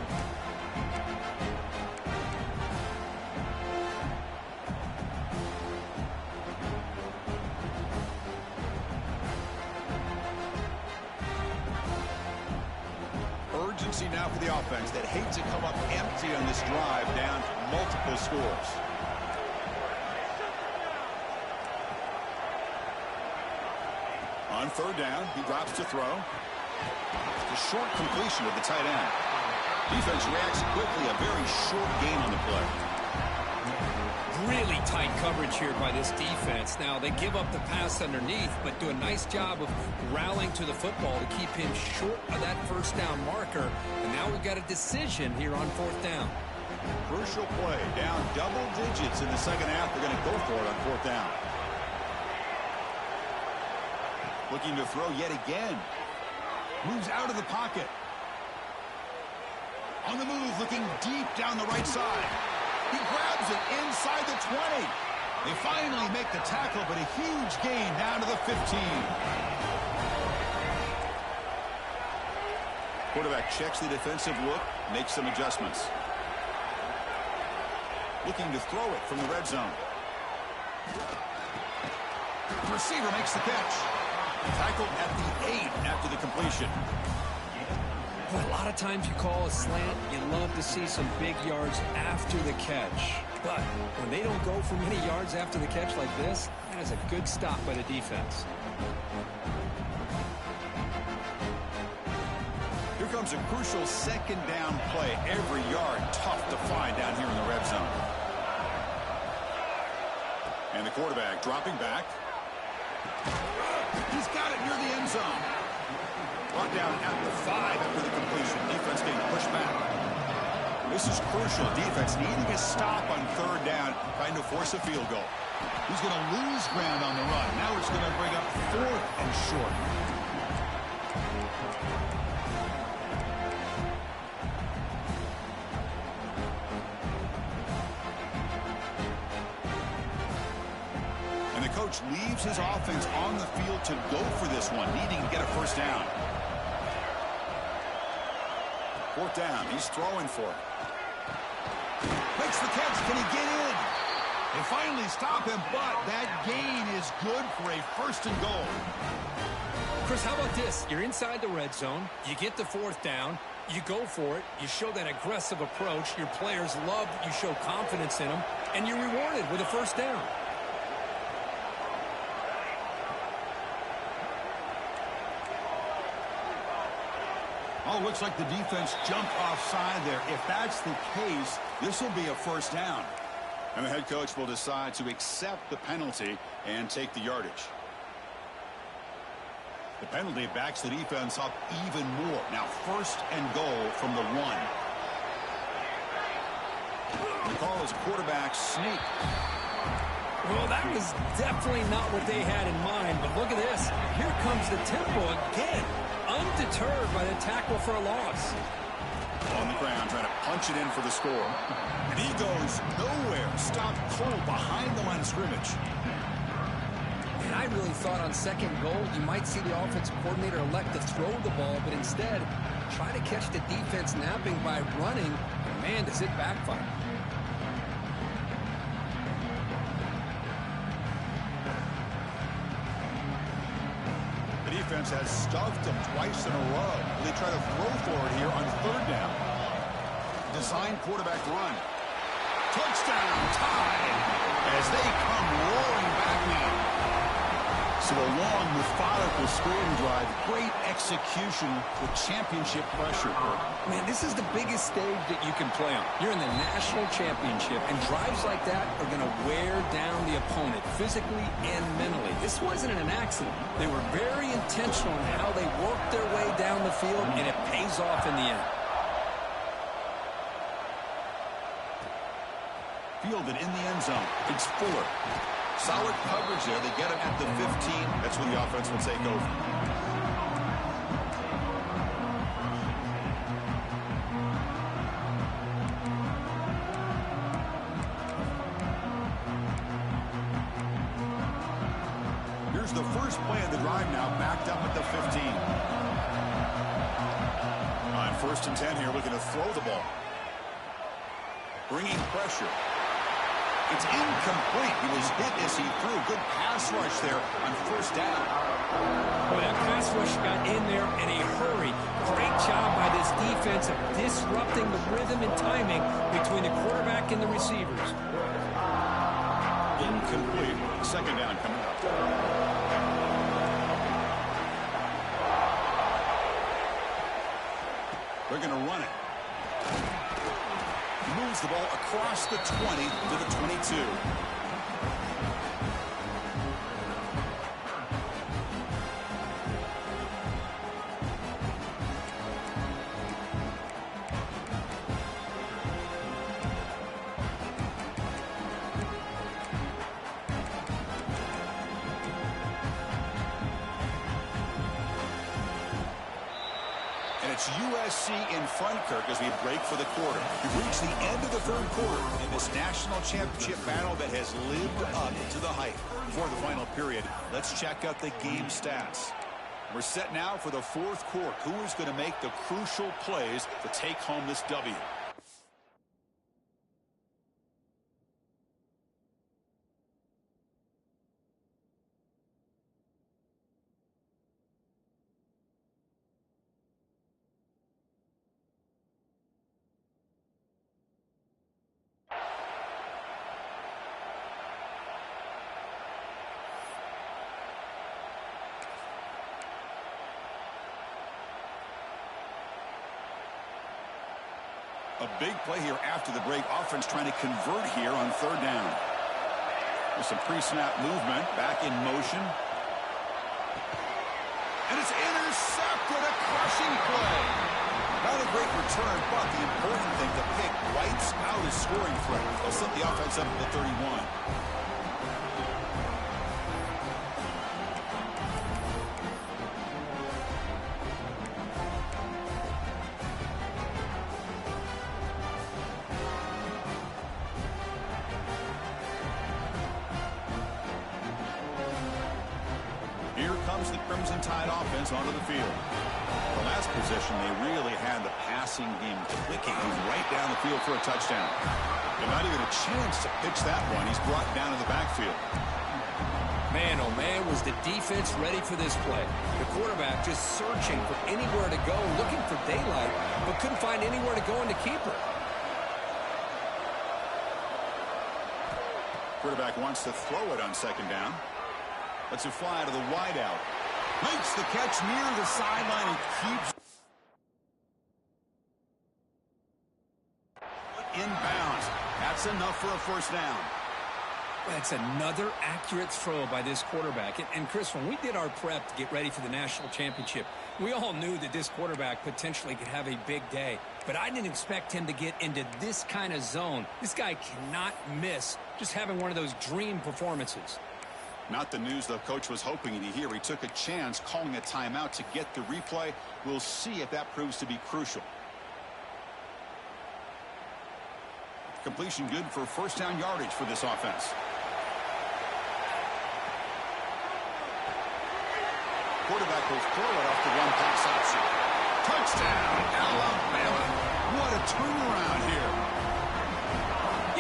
Urgency now for the offense that hates to come up empty on this drive down to multiple scores. On 3rd down, he drops to throw. The short completion of the tight end. Defense reacts quickly, a very short gain on the play. Really tight coverage here by this defense. Now, they give up the pass underneath, but do a nice job of rallying to the football to keep him short of that 1st down marker. And now we've got a decision here on 4th down. Crucial play, down double digits in the second half. They're going to go for it on 4th down. Looking to throw yet again. Moves out of the pocket. On the move, looking deep down the right side. He grabs it inside the 20. They finally make the tackle, but a huge gain down to the 15. Quarterback checks the defensive look, makes some adjustments. Looking to throw it from the red zone. The receiver makes the catch. Tackled at the 8 after the completion. Well, a lot of times you call a slant, you love to see some big yards after the catch. But when they don't go for many yards after the catch like this, that is a good stop by the defense. Here comes a crucial 2nd down play. Every yard tough to find down here in the red zone. And the quarterback dropping back. He's got it near the end zone. Brought down at the 5 after the completion. Defense getting pushed back. This is crucial. Defense needing a stop on 3rd down, trying to force a field goal. He's going to lose ground on the run. Now it's going to bring up 4th and short. And the coach leaves his offense on the field to go for this one, needing to get a 1st down. 4th down. He's throwing for it. Makes the catch. Can he get in? They finally stop him, but that gain is good for a 1st and goal. Chris, how about this? You're inside the red zone. You get the 4th down. You go for it. You show that aggressive approach. Your players love that you show confidence in them, and you're rewarded with a 1st down. Oh, looks like the defense jumped offside there. If that's the case, this will be a 1st down. And the head coach will decide to accept the penalty and take the yardage. The penalty backs the defense up even more. Now 1st and goal from the 1. The call is quarterback sneak. Well, that was definitely not what they had in mind, but look at this. Here comes the tempo again. Undeterred by the tackle for a loss. On the ground, trying to punch it in for the score. And he goes nowhere. Stopped cold behind the line of scrimmage. And I really thought on 2nd goal, you might see the offensive coordinator elect to throw the ball, but instead, try to catch the defense napping by running. And man, does it backfire. defense has stuffed them twice in a row. They try to throw for it here on third down. Design quarterback run. Touchdown, tied, as they come roaring back now. So a long, methodical scoring drive. Great execution with championship pressure. Man, this is the biggest stage that you can play on. You're in the national championship, and drives like that are going to wear down the opponent physically and mentally. This wasn't an accident. They were very intentional in how they worked their way down the field, and it pays off in the end. Fielded in the end zone. It's Fuller. Solid coverage there. They get him at the 15. That's when the offense will take over. Here's the first play of the drive now, backed up at the 15. On 1st and 10 here, looking to throw the ball. Bringing pressure. It's incomplete. He was hit as he threw. Good pass rush there on 1st down. Well, that pass rush got in there in a hurry. Great job by this defense of disrupting the rhythm and timing between the quarterback and the receivers. Incomplete. 2nd down coming up. They're going to run it. Moves the ball across the 20 to the 22. It's USC in front, Kirk, as we break for the quarter. We've reached the end of the 3rd quarter in this national championship battle that has lived up to the hype. Before the final period, let's check out the game stats. We're set now for the 4th quarter. Who is going to make the crucial plays to take home this W? A big play here after the break. Offense trying to convert here on 3rd down. There's some pre-snap movement. Back in motion. And it's intercepted. A crushing play. Not a great return, but the important thing, the pick wipes out his scoring threat. They'll set the offense up at the 31. The Crimson Tide offense onto the field. The last possession, they really had the passing game clicking. He's right down the field for a touchdown. And not even a chance to pitch that one. He's brought down to the backfield. Man, oh man, was the defense ready for this play. The quarterback just searching for anywhere to go, looking for daylight, but couldn't find anywhere to go in the keeper. Quarterback wants to throw it on 2nd down. Lets it fly to the wideout. Makes the catch near the sideline and keeps inbounds. That's enough for a 1st down. That's another accurate throw by this quarterback. And Chris, when we did our prep to get ready for the national championship, we all knew that this quarterback potentially could have a big day. But I didn't expect him to get into this kind of zone. This guy cannot miss just having one of those dream performances. Not the news the coach was hoping to hear. He took a chance calling a timeout to get the replay. We'll see if that proves to be crucial. Completion good for 1st down yardage for this offense. Quarterback will throw it off the one pass option. Touchdown, Alabama. What a turnaround here.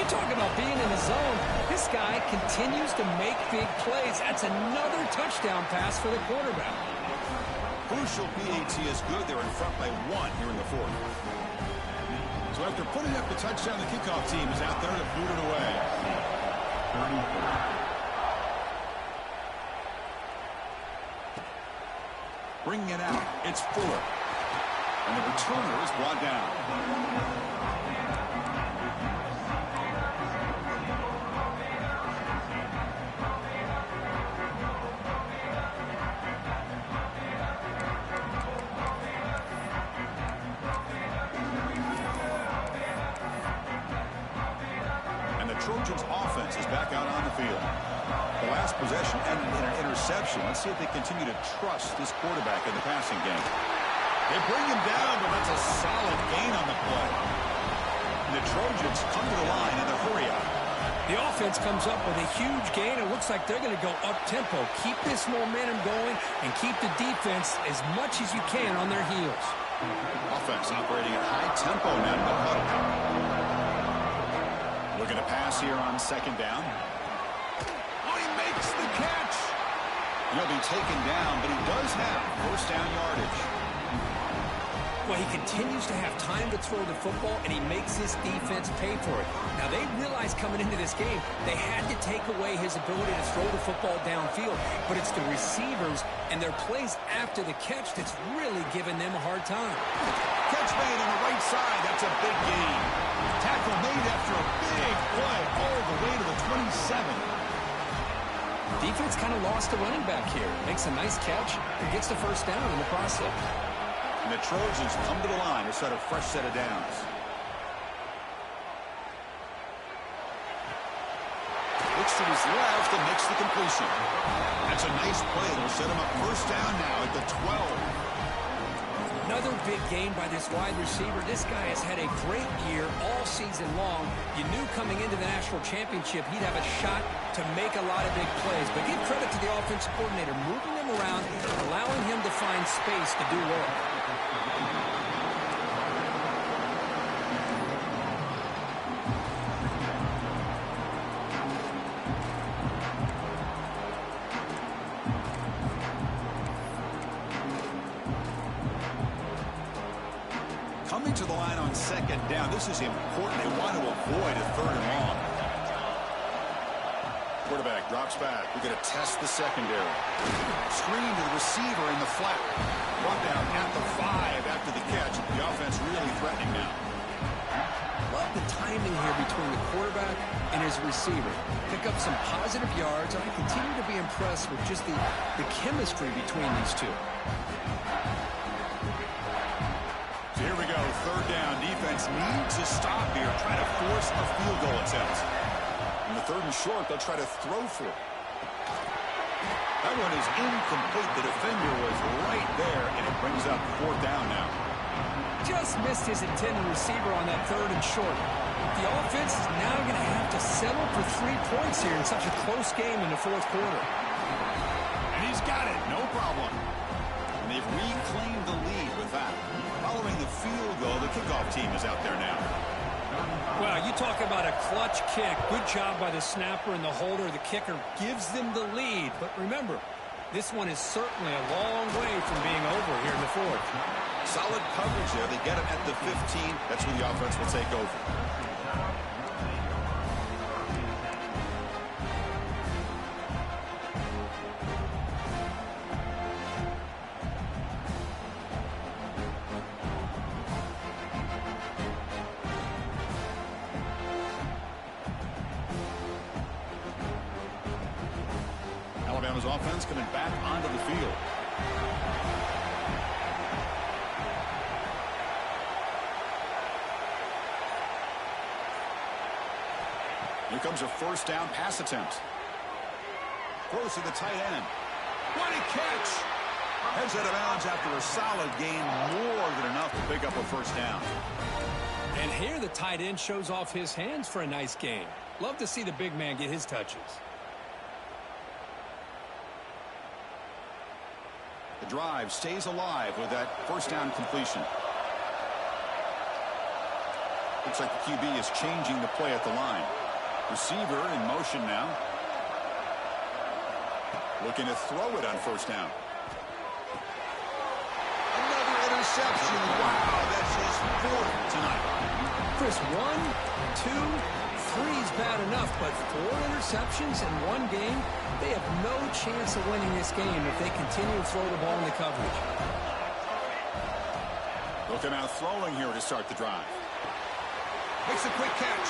You talk about being in the zone. This guy continues to make big plays. That's another touchdown pass for the quarterback. crucial PAT is good. They're in front by 1 here in the 4th. So after putting up the touchdown, the kickoff team is out there to boot it away. 34. Bringing it out, it's Fuller. And the returner is brought down. Trojans offense is back out on the field. The last possession ended in an interception. Let's see if they continue to trust this quarterback in the passing game. They bring him down, but that's a solid gain on the play. The Trojans come to the line in the hurry-up. The offense comes up with a huge gain. It looks like they're going to go up-tempo. Keep this momentum going and keep the defense as much as you can on their heels. Offense operating at high tempo now in the huddle. Looking to pass here on 2nd down. Oh, he makes the catch. He'll be taken down, but he does have 1st down yardage. Well, he continues to have time to throw the football, and he makes his defense pay for it. Now, they realized coming into this game they had to take away his ability to throw the football downfield, but it's the receivers and their plays after the catch that's really giving them a hard time. Catch made on the right side. That's a big gain. Tackle made after a big play all the way to the 27. Defense kind of lost the running back here. Makes a nice catch and gets the 1st down in the process. And the Trojans come to the line to set a fresh set of downs. Looks to his left and makes the completion. That's a nice play. It'll set him up 1st down now at the 12. Another big game by this wide receiver. This guy has had a great year all season long. You knew coming into the national championship he'd have a shot to make a lot of big plays. But give credit to the offensive coordinator, moving him around, allowing him to find space to do work. Coming to the line on 2nd down. This is important. They want to avoid a 3rd and long. Quarterback drops back. We're going to test the secondary. Screen to the receiver in the flat. Brought down at the 5 after the catch. The offense really threatening now. Love the timing here between the quarterback and his receiver. Pick up some positive yards, and I continue to be impressed with just the chemistry between these two. Here we go, 3rd down. Defense needs to stop here, try to force a field goal attempt. In the 3rd and short, they'll try to throw for it. That one is incomplete. The defender was right there, and it brings up 4th down now. Just missed his intended receiver on that 3rd and short. The offense is now going to have to settle for 3 points here in such a close game in the 4th quarter. And he's got it, no problem. And they've reclaimed the lead with that. Following the field goal, the kickoff team is out there now. Well, you talk about a clutch kick. Good job by the snapper and the holder. The kicker gives them the lead. But remember, this one is certainly a long way from being over here in the 4th. Solid coverage there. They get it at the 15. That's where the offense will take over. Alabama's offense coming back onto the field. Here comes a 1st down pass attempt. Throws to the tight end. What a catch! Heads out of bounds after a solid gain, more than enough to pick up a 1st down. And here the tight end shows off his hands for a nice gain. Love to see the big man get his touches. The drive stays alive with that 1st down completion. Looks like the QB is changing the play at the line. Receiver in motion now. Looking to throw it on 1st down. reception. Wow, that's his 4th tonight. Chris, 1, 2, 3 is bad enough, but 4 interceptions in one game, they have no chance of winning this game if they continue to throw the ball in the coverage. Looking out throwing here to start the drive. Makes a quick catch.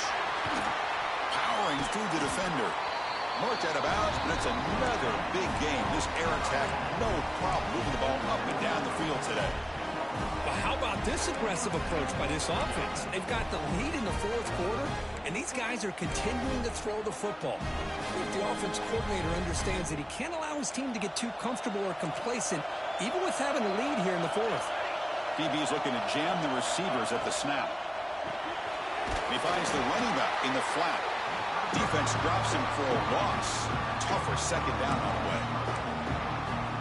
Powering through the defender. Marked out of bounds, but it's another big game. This air attack, no problem moving the ball up and down the field today. But how about this aggressive approach by this offense? They've got the lead in the 4th quarter, and these guys are continuing to throw the football. If the offense coordinator understands that he can't allow his team to get too comfortable or complacent, even with having a lead here in the 4th. DB is looking to jam the receivers at the snap. He finds the running back in the flat. Defense drops him for a loss. Tougher second down on the way.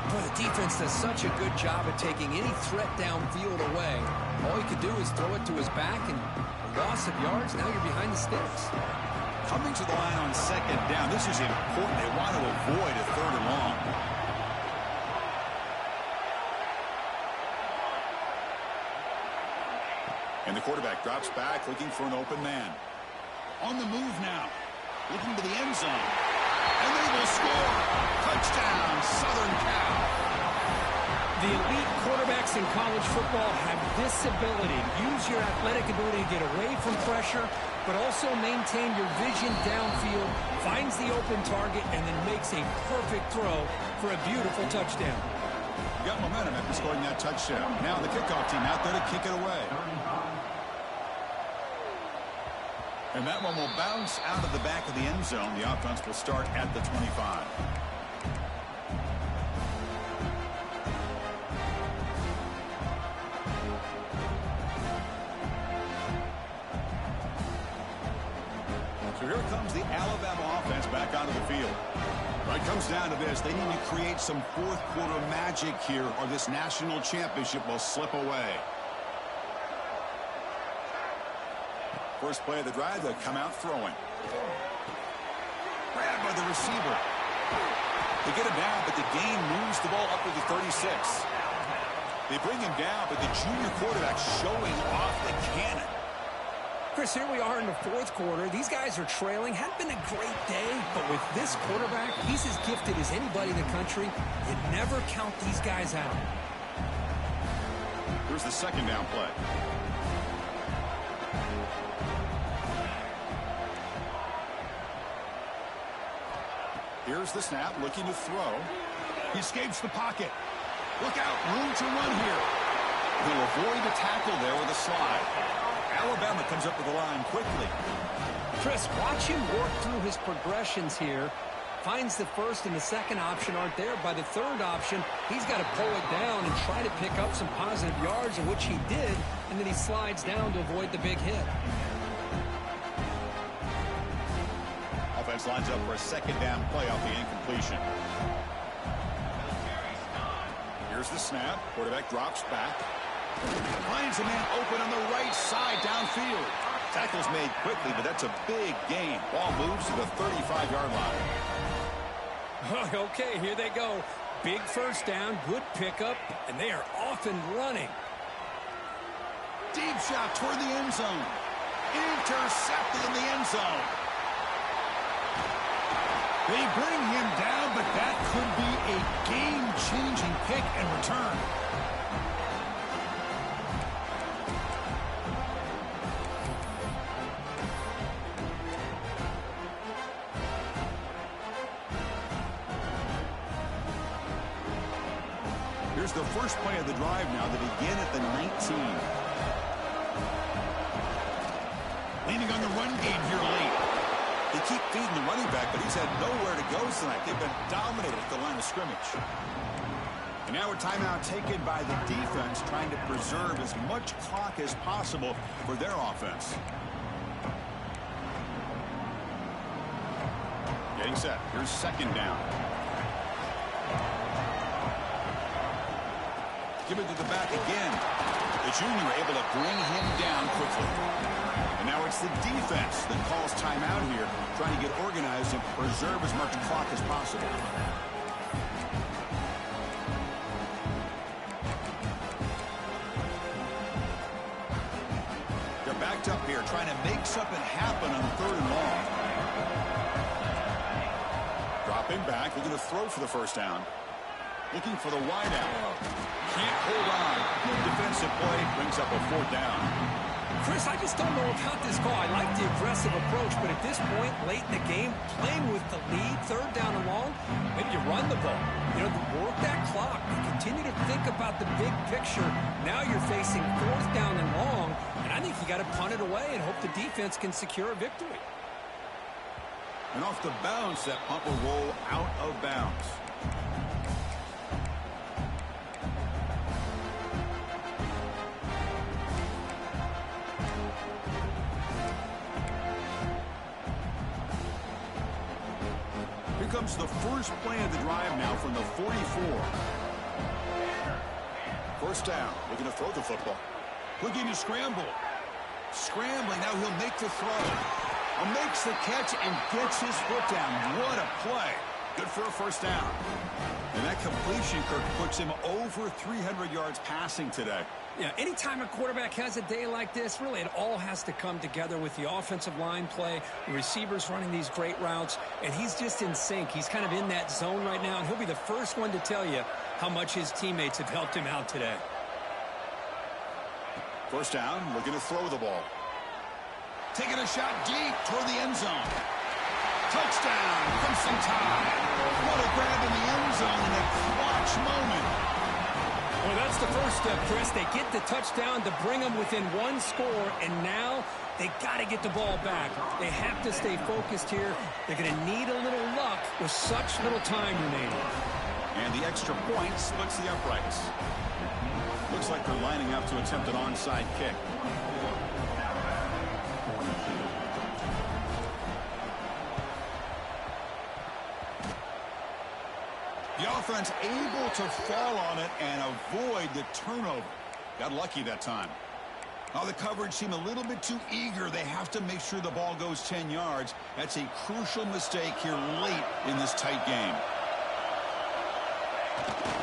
Well, the defense does such a good job at taking any threat downfield away. All he could do is throw it to his back, and a loss of yards, now you're behind the sticks. Coming to the line on second down, this is important. They want to avoid a 3rd and long. And the quarterback drops back, looking for an open man. On the move now. Looking to the end zone. And they will score. Touchdown, Southern Cal. The elite quarterbacks in college football have this ability to use your athletic ability to get away from pressure, but also maintain your vision downfield, finds the open target, and then makes a perfect throw for a beautiful touchdown. Got momentum after scoring that touchdown. Now the kickoff team out there to kick it away. And that one will bounce out of the back of the end zone. The offense will start at the 25. So here comes the Alabama offense back onto the field. It comes down to this. They need to create some 4th quarter magic here, or this national championship will slip away. First play of the drive, they'll come out throwing. Grabbed by the receiver. They get him down, but the gain moves the ball up to the 36. They bring him down, but the junior quarterback showing off the cannon. Chris, here we are in the 4th quarter. These guys are trailing. Hadn't been a great day, but with this quarterback, he's as gifted as anybody in the country. You never count these guys out. Here's the second down play. Here's the snap, looking to throw. He escapes the pocket. Look out, room to run here. He'll avoid the tackle there with a slide. Alabama comes up with the line quickly. Chris, watch him work through his progressions here. Finds the first and the second option aren't there. By the 3rd option, he's got to pull it down and try to pick up some positive yards, of which he did, and then he slides down to avoid the big hit. Offense lines up for a second down play off the incompletion. Here's the snap. Quarterback drops back. Finds a man open on the right side downfield. Tackle's made quickly, but that's a big gain. Ball moves to the 35-yard line. Okay, here they go. Big first down, good pickup, and they are off and running. Deep shot toward the end zone. Intercepted in the end zone. They bring him down, but that could be a game-changing pick and return. Here's the first play of the drive now. They begin at the 19. Leaning on the run game here late. They keep feeding the running back, but he's had nowhere to go tonight. They've been dominated at the line of scrimmage. And now a timeout taken by the defense, trying to preserve as much clock as possible for their offense. Getting set. Here's second down. Give it to the back again. The junior able to bring him down quickly. And now it's the defense that calls timeout here, trying to get organized and preserve as much clock as possible. backed up here, trying to make something happen on 3rd and long. Dropping back, looking to throw for the first down. Looking for the wide out. Can't hold on. Good defensive play. Brings up a 4th down. Chris, I just don't know about this call. I like the aggressive approach, but at this point, late in the game, playing with the lead, 3rd down and long, maybe you run the ball. You know, work that clock. Continue to think about the big picture. Now you're facing 4th down and long, and I think you got to punt it away and hope the defense can secure a victory. And off the bounce, that punt will roll out of bounds. Here comes the first play of the drive now from the 44. First down, looking to throw the football. Looking to scramble. Scrambling, now he'll make the throw. Makes the catch and gets his foot down. What a play. Good for a first down. And that completion, Kirk, puts him over 300 yards passing today. Yeah, anytime a quarterback has a day like this, really it all has to come together with the offensive line play, the receivers running these great routes, and he's just in sync. He's kind of in that zone right now, and he'll be the first one to tell you how much his teammates have helped him out today. First down, looking to throw the ball. Taking a shot deep toward the end zone. Touchdown, Crimson Tide. What a grab in the end zone in a clutch moment. Well, that's the first step, Chris. They get the touchdown to bring them within 1 score, and now they got to get the ball back. They have to stay focused here. They're going to need a little luck with such little time remaining. And the extra point splits the uprights. Looks like they're lining up to attempt an onside kick. The offense able to fall on it and avoid the turnover. Got lucky that time. Now the coverage seemed a little bit too eager. They have to make sure the ball goes 10 yards. That's a crucial mistake here late in this tight game.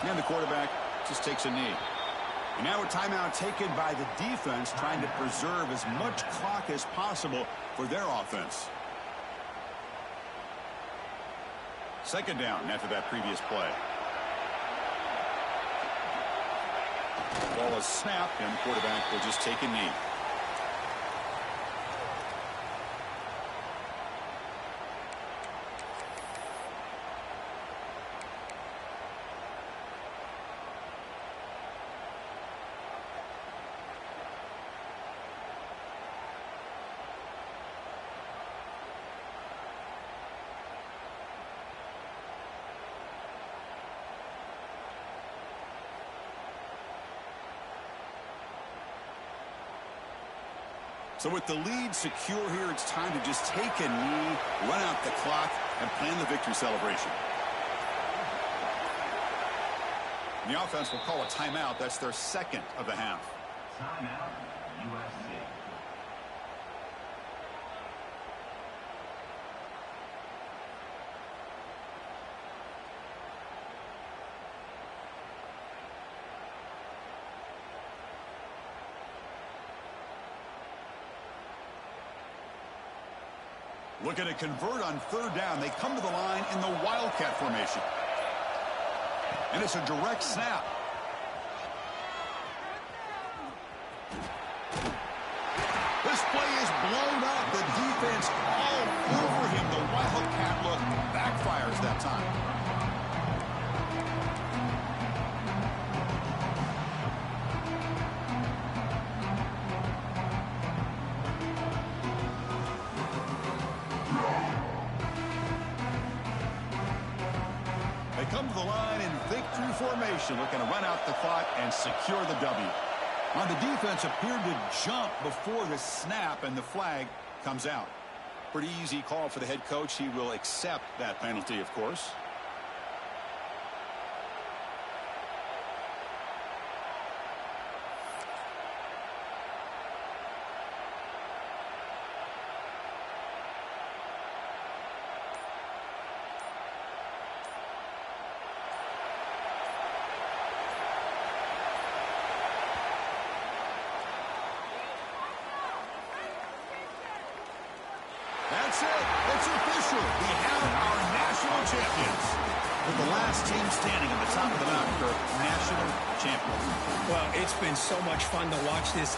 And the quarterback just takes a knee. And now a timeout taken by the defense, trying to preserve as much clock as possible for their offense. Second down after that previous play. Ball is snapped, and the quarterback will just take a knee. So with the lead secure here, it's time to just take a knee, run out the clock, and plan the victory celebration. And the offense will call a timeout. That's their second of the half. Timeout, USC. Looking to convert on third down. They come to the line in the Wildcat formation. And it's a direct snap. This play is blown up. The defense all over him. The Wildcat look backfires that time. Come to the line in victory formation, looking to run out the clock and secure the W. On the defense appeared to jump before the snap, and the flag comes out. Pretty easy call for the head coach. He will accept that penalty, of course. champions. With the last team standing at the top of the mountain for national champions. Well, it's been so much fun to watch this team.